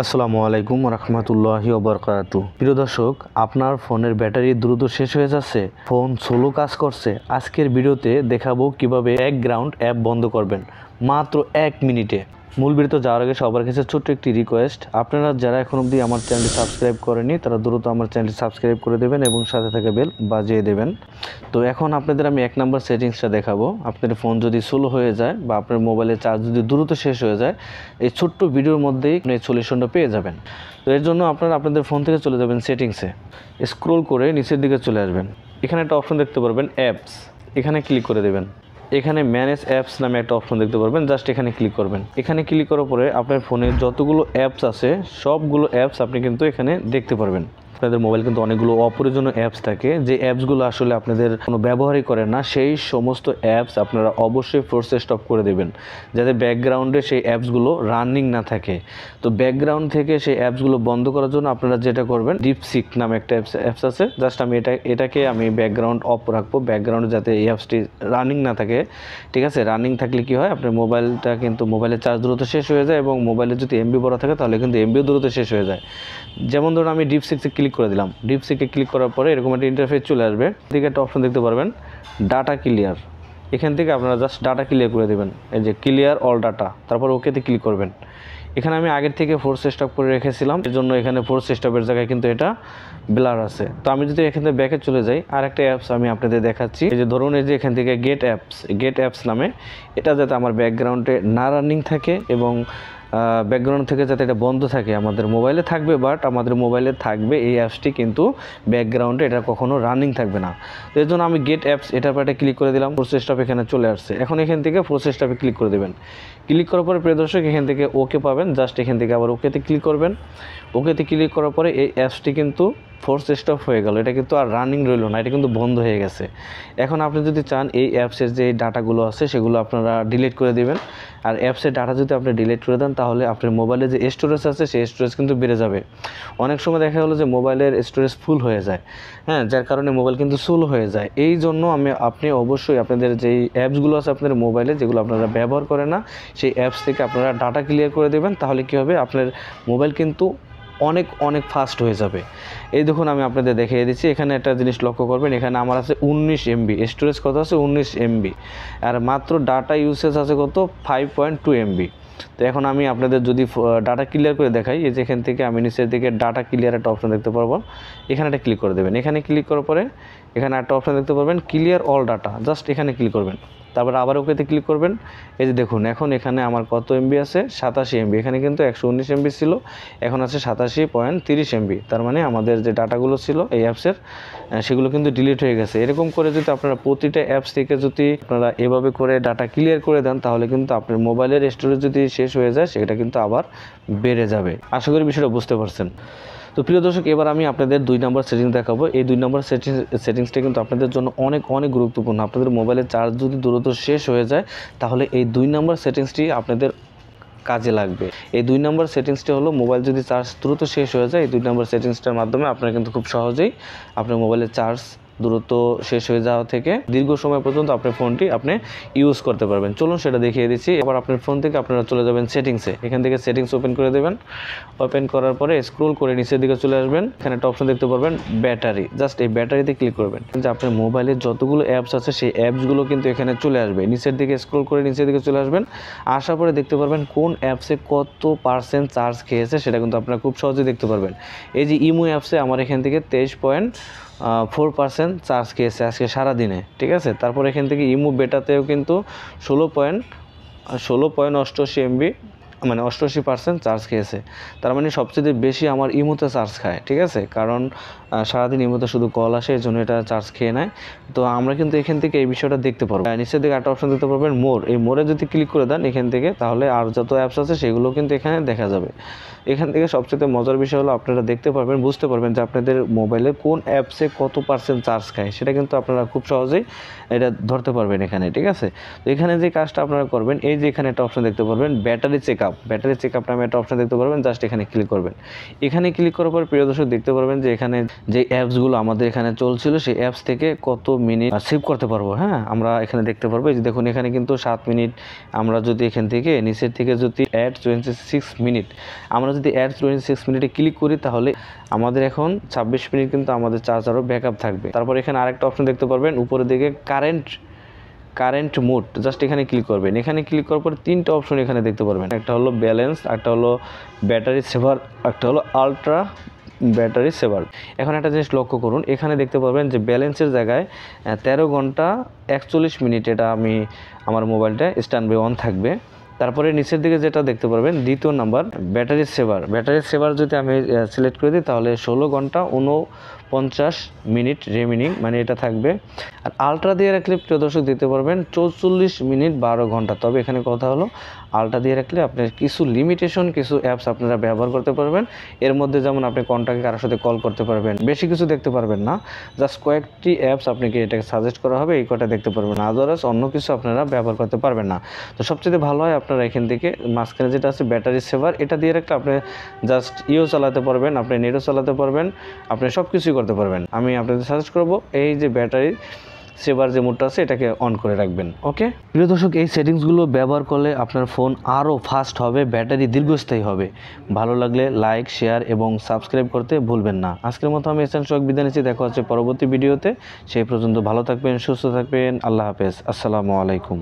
আসসালামু আলাইকুম রহমতুল্লাহি ওবরকাতু। প্রিয় দর্শক, আপনার ফোনের ব্যাটারি দ্রুত শেষ হয়ে যাচ্ছে, ফোন স্লো কাজ করছে। আজকের ভিডিওতে দেখাবো কিভাবে ব্যাকগ্রাউন্ড অ্যাপ বন্ধ করবেন মাত্র 1 মিনিটে। মূল ভিডিওতে যাওয়ার আগে সবার কাছে ছোট্ট একটি রিকোয়েস্ট, আপনারা যারা এখন অবধি আমার চ্যানেলটি সাবস্ক্রাইব করেনি তারা দ্রুত আমার চ্যানেলটি সাবস্ক্রাইব করে দেবেন এবং সাথে থাকা বেল বাজিয়ে দেবেন। তো এখন আপনাদের আমি 1 নম্বর সেটিংসটা দেখাবো। আপনার ফোন যদি স্লো হয়ে যায় বা আপনার মোবাইলের চার্জ যদি দ্রুত শেষ হয়ে যায়, এই ছোট্ট ভিডিওর মধ্যেই আপনি এই সলিউশনটা পেয়ে যাবেন। তো এর জন্য আপনারা আপনাদের ফোন থেকে চলে যাবেন সেটিংসে, স্ক্রল করে নিচের দিকে চলে আসবেন। এখানে একটা অপশন দেখতে পারবেন অ্যাপস, এখানে ক্লিক করে দেবেন। এখানে ম্যানেজ অ্যাপস নামে একটা অপশন দেখতে পারবেন, জাস্ট এখানে ক্লিক করবেন। এখানে ক্লিক করার পরে আপনার ফোনে যতগুলো অ্যাপস আছে সবগুলো অ্যাপস আপনি কিন্তু এখানে দেখতে পারবেন। আপনাদের মোবাইল কিন্তু অনেকগুলো অপ্রয়োজনীয় অ্যাপস থাকে, যে অ্যাপসগুলো আসলে আপনাদের কোনো ব্যবহারই করেন না, সেই সমস্ত অ্যাপস আপনারা অবশ্যই ফোর্সে স্টপ করে দেবেন, যাতে ব্যাকগ্রাউন্ডে সেই অ্যাপসগুলো রানিং না থাকে। তো ব্যাকগ্রাউন্ড থেকে সেই অ্যাপসগুলো বন্ধ করার জন্য আপনারা যেটা করবেন, ডিপসিক নামে একটা অ্যাপস আছে, জাস্ট আমি এটাকে আমি ব্যাকগ্রাউন্ড অফ রাখবো, ব্যাকগ্রাউন্ডে যাতে এই অ্যাপসটি রানিং না থাকে। ঠিক আছে, রানিং থাকলে কি হয়, আপনার মোবাইলটা কিন্তু মোবাইলের চার্জ দ্রুত শেষ হয়ে যায় এবং মোবাইলের যদি এমবি বড় থাকে তাহলে কিন্তু এমবিও দ্রুত শেষ হয়ে যায়। যেমন ধরুন আমি ডিপসিক্সে ক্লিক করে দিলাম, ডিপসিকে ক্লিক করার পরে এরকম একটা ইন্টারফেস চলে আসবে। এদিকে একটা অপশন দেখতে পারবেন ডাটা ক্লিয়ার, এখান থেকে আপনারা জাস্ট ডাটা ক্লিয়ার করে দেবেন, এই যে ক্লিয়ার অল ডাটা, তারপর ওকেতে ক্লিক করবেন। এখানে আমি আগের থেকে ফোর্স স্টপ করে রেখেছিলাম, এর জন্য এখানে ফোর্স স্টপের জায়গায় কিন্তু এটা ব্লার আছে। তো আমি যদি এখান থেকে ব্যাকে চলে যাই, আর একটা অ্যাপস আমি আপনাদের দেখাচ্ছি। এই যে ধরুন, এই যে এখান থেকে গেট অ্যাপস নামে, এটা যাতে আমার ব্যাকগ্রাউন্ডে না রানিং থাকে এবং ব্যাকগ্রাউন্ড থেকে যাতে এটা বন্ধ থাকে, আমাদের মোবাইলে থাকবে, বাট আমাদের মোবাইলে থাকবে এই অ্যাপসটি, কিন্তু ব্যাকগ্রাউন্ডে এটা কখনো রানিং থাকবে না। তো এর জন্য আমি গেট অ্যাপস এটার পরে ক্লিক করে দিলাম, ফোর্স স্টপ এখানে চলে আসছে। এখন এখান থেকে ফোর্স স্টপে ক্লিক করে দেবেন। ক্লিক করার পরে প্রিয় দর্শক, এখান থেকে ওকে পাবেন, জাস্ট এখান থেকে আবার ওকেতে ক্লিক করবেন। ওকেতে ক্লিক করার পরে এই অ্যাপসটি কিন্তু ফোর্স স্টপ হয়ে গেল, এটা কিন্তু আর রানিং রইল না, এটা কিন্তু বন্ধ হয়ে গেছে। এখন আপনি যদি চান এই অ্যাপসের যে ডাটাগুলো আছে সেগুলো আপনারা ডিলিট করে দেবেন। আর অ্যাপসের ডাটা যদি আপনি ডিলিট করে দেন তাহলে আপনার মোবাইলে যে স্টোরেজ আছে সেই স্টোরেজ কিন্তু বেড়ে যাবে। অনেক সময় দেখা গেলো যে মোবাইলের স্টোরেজ ফুল হয়ে যায়, হ্যাঁ, যার কারণে মোবাইল কিন্তু স্লো হয়ে যায়। এই জন্য আপনি অবশ্যই আপনাদের যেই অ্যাপসগুলো আছে আপনাদের মোবাইলে, যেগুলো আপনারা ব্যবহার করেন না, সেই অ্যাপস থেকে আপনারা ডাটা ক্লিয়ার করে দেবেন। তাহলে কী হবে, আপনার মোবাইল কিন্তু অনেক অনেক ফাস্ট হয়ে যাবে। এই দেখুন, আমি আপনাদের দেখিয়ে দিচ্ছি। এখানে একটা জিনিস লক্ষ্য করবেন, এখানে আমার আছে 19 এমবি স্টোরেজ, কত আছে 19 এমবি, আর মাত্র ডাটা ইউসেজ আছে কত 5.2 এমবি। তো এখন আমি আপনাদের যদি ডাটা ক্লিয়ার করে দেখাই, এই যে এখান থেকে আমি নিচের দিকে ডাটা ক্লিয়ার একটা অপশন দেখতে পারবো, এখানে একটা ক্লিক করে দেবেন। এখানে ক্লিক করার পরে এখানে একটা অপশন দেখতে পারবেন ক্লিয়ার অল ডাটা, জাস্ট এখানে ক্লিক করবেন, তারপর আবার ওকেতে ক্লিক করবেন। এই যে দেখুন, এখন এখানে আমার কত এমবি আছে, 87 এমবি। এখানে কিন্তু 119 এমবি ছিল, এখন আছে 87.30 এমবি। তার মানে আমাদের যে ডাটাগুলো ছিল এই অ্যাপসের, সেগুলো কিন্তু ডিলিট হয়ে গেছে। এরকম করে যদি আপনারা প্রতিটা অ্যাপস থেকে যদি আপনারা এভাবে করে ডাটা ক্লিয়ার করে দেন, তাহলে কিন্তু আপনার মোবাইলের স্টোরেজ যদি শেষ হয়ে যায় সেটা কিন্তু আবার বেড়ে যাবে। আশা করি বিষয়টা বুঝতে পারছেন। তো প্রিয় দর্শক, এবার আমি আপনাদের 2 নম্বর সেটিংস দেখাবো। এই 2 নম্বর সেটিংসটা কিন্তু আপনাদের জন্য অনেক অনেক গুরুত্বপূর্ণ। আপনাদের মোবাইলের চার্জ যদি দ্রুত শেষ হয়ে যায়, তাহলে এই 2 নম্বর সেটিংসটি আপনাদের কাজে লাগবে। এই 2 নম্বর সেটিংসটি হলো, মোবাইল যদি চার্জ দ্রুত শেষ হয়ে যায়, এই 2 নম্বর সেটিংসটার মাধ্যমে আপনারা কিন্তু খুব সহজেই আপনার মোবাইলের চার্জ দ্রুত শেষ হয়ে যাওয়া থেকে দীর্ঘ সময় পর্যন্ত আপনার ফোনটি আপনি ইউজ করতে পারবেন। চলুন সেটা দেখিয়ে দিচ্ছি। এবার আপনার ফোন থেকে আপনারা চলে যাবেন সেটিংসে, এখান থেকে সেটিংস ওপেন করে দেবেন। ওপেন করার পরে স্ক্রল করে নিচের দিকে চলে আসবেন, এখানে একটা অপশন দেখতে পারবেন ব্যাটারি, জাস্ট এই ব্যাটারিতে ক্লিক করবেন। যে আপনার মোবাইলের যতগুলো অ্যাপস আছে সেই অ্যাপসগুলো কিন্তু এখানে চলে আসবে। নিচের দিকে স্ক্রল করে নিচের দিকে চলে আসবেন, আসার পরে দেখতে পারবেন কোন অ্যাপসে কত % চার্জ খেয়েছে, সেটা কিন্তু আপনারা খুব সহজেই দেখতে পারবেন। এই যে ইমো অ্যাপসে আমার এখান থেকে 23.4% চার্জ খেয়েছে আজকে সারাদিনে, ঠিক আছে। তারপর এখান থেকে ইমো বেটাতেও কিন্তু 16.88 এমবি, মানে 88% চার্জ খেয়েছে। তার মানে সবচেয়ে বেশি আমার ইমোতে চার্জ খায়, ঠিক আছে, কারণ সারাদিন ইমোতে শুধু কল আসে, এই জন্য এটা চার্জ খেয়ে নেয়। তো আমরা কিন্তু এখান থেকে এই বিষয়টা দেখতে পারবো। নিচের দিকে একটা অপশন দেখতে পারবেন মোর, এই মোরে যদি ক্লিক করে দেন এখান থেকে, তাহলে আর যত অ্যাপস আছে সেগুলো কিন্তু এখানে দেখা যাবে। এখান থেকে সবচেয়ে মজার বিষয় হলো আপনারা দেখতে পারবেন, বুঝতে পারবেন যে আপনাদের মোবাইলে কোন অ্যাপসে কত % চার্জ খায়, সেটা কিন্তু আপনারা খুব সহজেই এটা ধরতে পারবেন এখানে, ঠিক আছে। তো এখানে যে কাজটা আপনারা করবেন, এই যে এখানে একটা অপশন দেখতে পারবেন ব্যাটারি চেক আপ, চেকআপ নামে একটা অপশন দেখতে পারবেন, জাস্ট এখানে ক্লিক করবেন। এখানে ক্লিক করার পর প্রিয় দর্শক দেখতে পারবেন যে এখানে যে অ্যাপসগুলো আমাদের এখানে চলছিল সেই অ্যাপস থেকে কত মিনিট সেভ করতে পারবো। হ্যাঁ, আমরা এখানে দেখতে পারবো, এই যে দেখুন এখানে কিন্তু 7 মিনিট। আমরা যদি এখান থেকে নিচের থেকে যদি অ্যাড 26 মিনিট, আমরা যদি অ্যাড 26 মিনিটে ক্লিক করি তাহলে আমাদের এখন 26 মিনিট কিন্তু আমাদের চার্জারও ব্যাকআপ থাকবে। তারপর এখানে আরেকটা অপশন দেখতে পারবেন উপরের দিকে কারেন্ট মোড, জাস্ট এখানে ক্লিক করবেন। এখানে ক্লিক করার পর 3টা অপশন এখানে দেখতে পারবেন, একটা হলো ব্যালেন্স, একটা হলো ব্যাটারি সেভার, একটা হলো আলট্রা ব্যাটারি সেভার। এখন একটা জিনিস লক্ষ্য করুন, এখানে দেখতে পারবেন যে ব্যালেন্সের জায়গায় 13 ঘন্টা 41 মিনিট এটা আমার মোবাইলটা স্ট্যান্ড বাই অন থাকবে। তারপরে নিচের দিকে যেটা দেখতে পারবেন দ্বিতীয় নাম্বার ব্যাটারি সেভার যদি আমি সিলেক্ট করে দিই তাহলে 16 ঘন্টা 49 মিনিট রিমেনিং, মানে এটা থাকবে। আর আলট্রা দিয়ে রাখলে প্রিয় দর্শক দিতে পারবেন 44 মিনিট 12 ঘন্টা। তবে এখানে কথা হলো আলট্রা দিয়ে রাখলে আপনার কিছু লিমিটেশন, কিছু অ্যাপস আপনারা ব্যবহার করতে পারবেন। এর মধ্যে যেমন আপনি কন্ট্যাক্টে কারোর সাথে কল করতে পারবেন, বেশি কিছু দেখতে পারবেন না, জাস্ট কয়েকটি অ্যাপস আপনাকে এটাকে সাজেস্ট করা হবে, এই কটা দেখতে পারবেন, আদারওয়াইজ অন্য কিছু আপনারা ব্যবহার করতে পারবেন না। তো সবচেয়ে ভালো হয় আপনারা এখান থেকে মাঝখানে যেটা আছে ব্যাটারি সেভার, এটা দিয়ে রাখলে আপনি জাস্ট চালাতে পারবেন, আপনি নেটও চালাতে পারবেন, আপনি সব কিছুই করতে পারবেন। আমি আপনাদের সাজেস্ট করব এই যে ব্যাটারি সেভার যে মোডটা আছে এটাকে অন করে রাখবেন। ওকে প্রিয় দর্শক, এই সেটিংসগুলো ব্যবহার করলে আপনার ফোন আরও ফাস্ট হবে, ব্যাটারি দীর্ঘস্থায়ী হবে। ভালো লাগলে লাইক, শেয়ার এবং সাবস্ক্রাইব করতে ভুলবেন না। আজকের মতো আমি এহসান সোহাগ বিদায় নিচ্ছি, দেখা হচ্ছে পরবর্তী ভিডিওতে। সেই পর্যন্ত ভালো থাকবেন, সুস্থ থাকবেন, আল্লাহ হাফেজ, আসসালামু আলাইকুম।